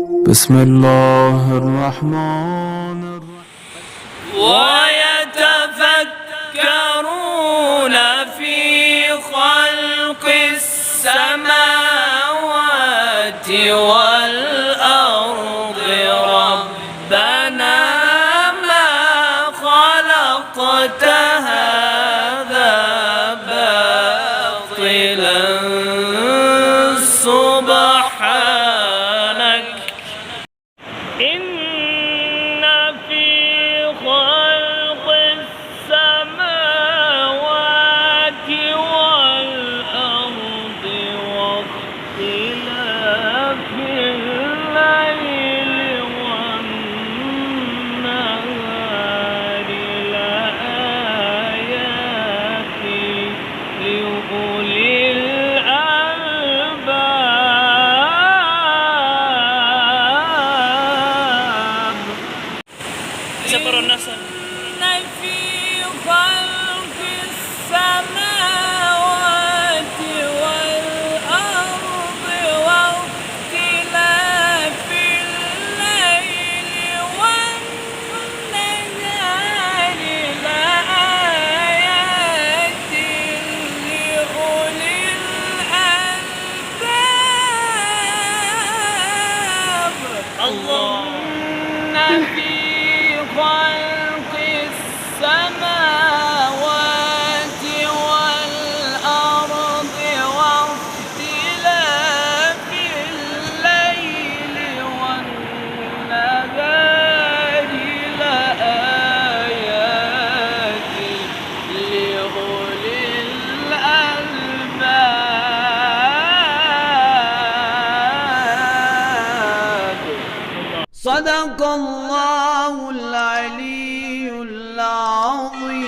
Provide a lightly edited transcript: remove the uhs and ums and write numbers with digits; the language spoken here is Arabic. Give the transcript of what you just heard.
بسم الله الرحمن الرحيم. ويتفكرون في خلق السماوات والأرض ربنا ما خلقت هذا باطلا سبحانك إن في خلق السماوات والأرض واختلاف الليل والنهار لآيات لأولي الألباب. سفر النصر. إن في خلق السماوات والأرض واختلاف الليل والنهار لآيات لأولي الألباب. الله. إن في خلق السماوات والأرض واختلاف الليل والنهار لآيات لأولي الألباب. صدق الله العلي العظيم.